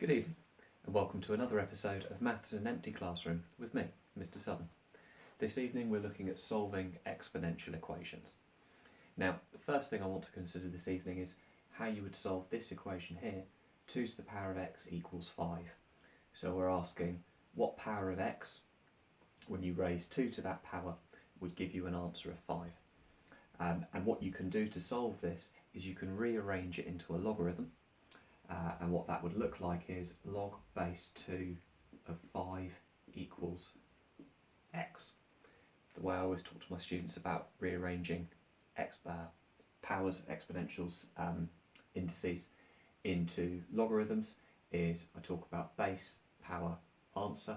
Good evening and welcome to another episode of Maths in an Empty Classroom with me, Mr. Southern. This evening we're looking at solving exponential equations. Now, the first thing I want to consider this evening is how you would solve this equation here, 2 to the power of x equals 5. So we're asking what power of x, when you raise 2 to that power, would give you an answer of 5. And what you can do to solve this is you can rearrange it into a logarithm. And what that would look like is log base 2 of 5 equals x. The way I always talk to my students about rearranging powers, exponentials, indices into logarithms is I talk about base, power, answer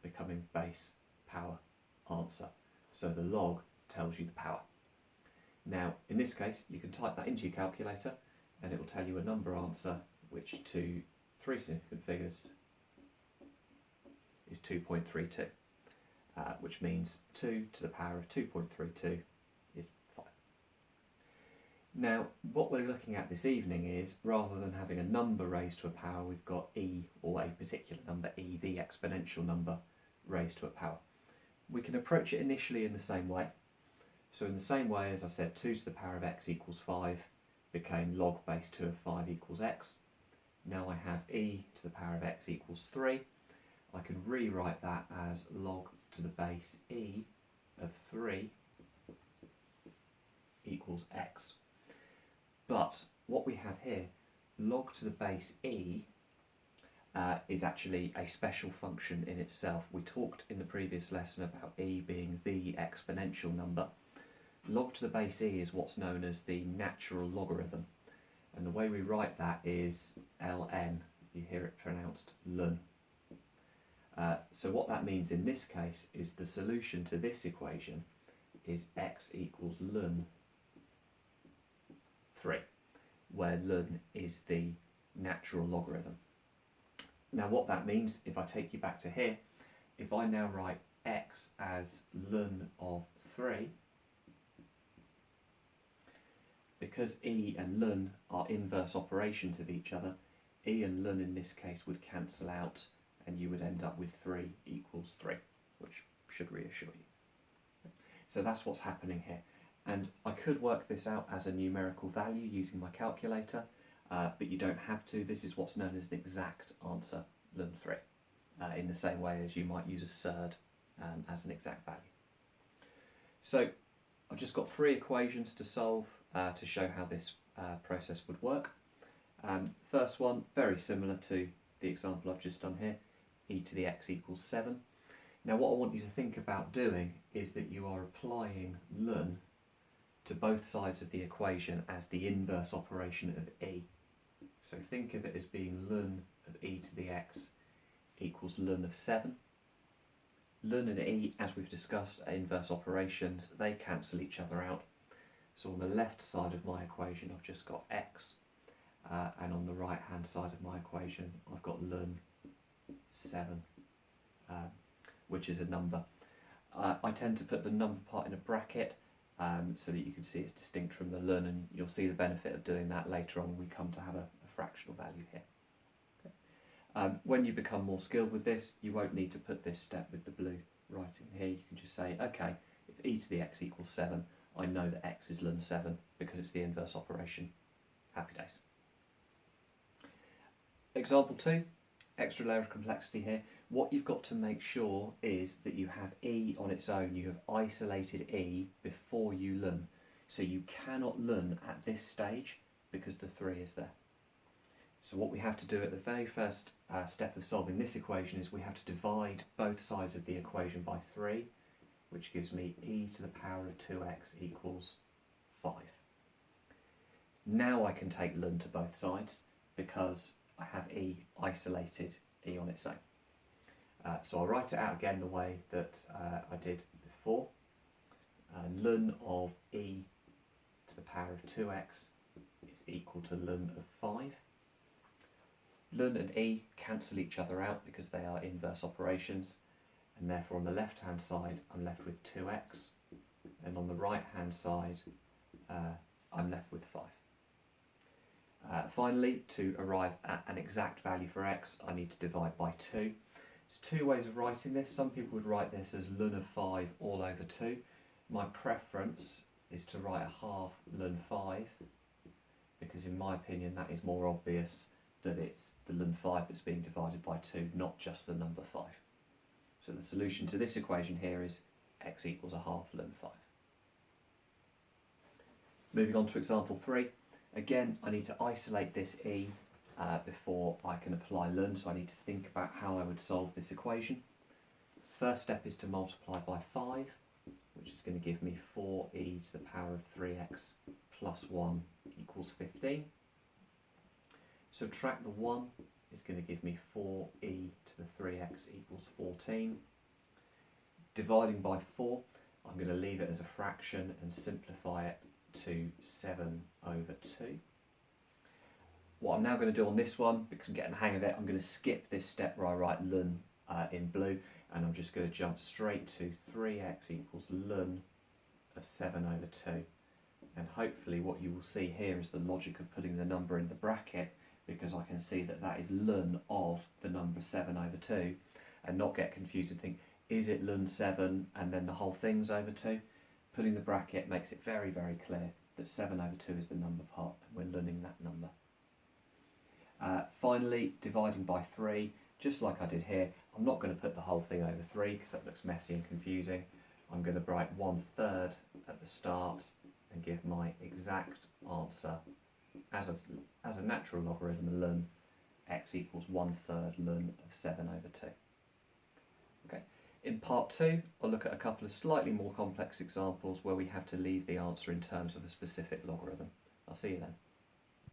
becoming base, power, answer. So the log tells you the power. Now, in this case, you can type that into your calculator and it will tell you a number answer which to 3 significant figures is 2.32, which means 2 to the power of 2.32 is 5. Now, what we're looking at this evening is, rather than having a number raised to a power, we've got e, or a particular number, e, the exponential number, raised to a power. We can approach it initially in the same way. So in the same way, as I said, 2 to the power of x equals 5 became log base 2 of 5 equals x. Now I have e to the power of x equals 3. I can rewrite that as log to the base e of 3 equals x. But what we have here, log to the base e, is actually a special function in itself. We talked in the previous lesson about e being the exponential number. Log to the base e is what's known as the natural logarithm. And the way we write that is ln, you hear it pronounced ln. So what that means in this case is the solution to this equation is x equals ln 3, where ln is the natural logarithm. Now what that means, if I take you back to here, if I now write x as ln of 3, because e and ln are inverse operations of each other, e and ln in this case would cancel out and you would end up with 3 equals 3, which should reassure you. So that's what's happening here. And I could work this out as a numerical value using my calculator, but you don't have to. This is what's known as the exact answer, ln 3, in the same way as you might use a surd as an exact value. So I've just got 3 equations to solve to show how this process would work. First one, very similar to the example I've just done here, e to the x equals 7. Now what I want you to think about doing is that you are applying ln to both sides of the equation as the inverse operation of e. So think of it as being ln of e to the x equals ln of 7. Ln and e, as we've discussed, are inverse operations. They cancel each other out. So on the left side of my equation I've just got x, and on the right hand side of my equation I've got ln 7, which is a number. I tend to put the number part in a bracket so that you can see it's distinct from the ln, and you'll see the benefit of doing that later on when we come to have a fractional value here. Okay. When you become more skilled with this, you won't need to put this step with the blue writing here. You can just say, okay, if e to the x equals 7, I know that x is ln 7 because it's the inverse operation. Happy days. Example 2, extra layer of complexity here. What you've got to make sure is that you have e on its own. You have isolated e before you ln. So you cannot ln at this stage because the 3 is there. So what we have to do at the very first step of solving this equation is we have to divide both sides of the equation by 3, which gives me e to the power of 2x equals 5. Now I can take ln to both sides because I have e isolated, e on its own. So I'll write it out again the way that I did before. Ln of e to the power of 2x is equal to ln of 5. Ln and e cancel each other out because they are inverse operations, and therefore on the left hand side I'm left with 2x, and on the right hand side I'm left with 5. Finally, to arrive at an exact value for x, I need to divide by 2. There's two ways of writing this. Some people would write this as ln of 5 all over 2. My preference is to write a half ln 5, because in my opinion that is more obvious that it's the ln 5 that's being divided by 2, not just the number 5. So the solution to this equation here is x equals a half ln 5. Moving on to example 3. Again, I need to isolate this e before I can apply ln, so I need to think about how I would solve this equation. First step is to multiply by 5, which is going to give me 4e to the power of 3x plus 1 equals 15. Subtract the 1 is going to give me 4e to the 3x equals 14. Dividing by 4, I'm going to leave it as a fraction and simplify it to 7 over 2. What I'm now going to do on this one, because I'm getting the hang of it, I'm going to skip this step where I write ln in blue, and I'm just going to jump straight to 3x equals ln of 7 over 2. And hopefully what you will see here is the logic of putting the number in the bracket, because I can see that that is ln of the number 7 over 2, and not get confused and think, is it ln 7 and then the whole thing's over 2? Putting the bracket makes it very, very clear that 7 over 2 is the number part, and we're learning that number. Finally, dividing by 3, just like I did here, I'm not going to put the whole thing over 3 because that looks messy and confusing. I'm going to write 1/3 at the start and give my exact answer as a natural logarithm ln x equals 1/3 ln of 7 over 2. Okay. In part 2, I'll look at a couple of slightly more complex examples where we have to leave the answer in terms of a specific logarithm. I'll see you then.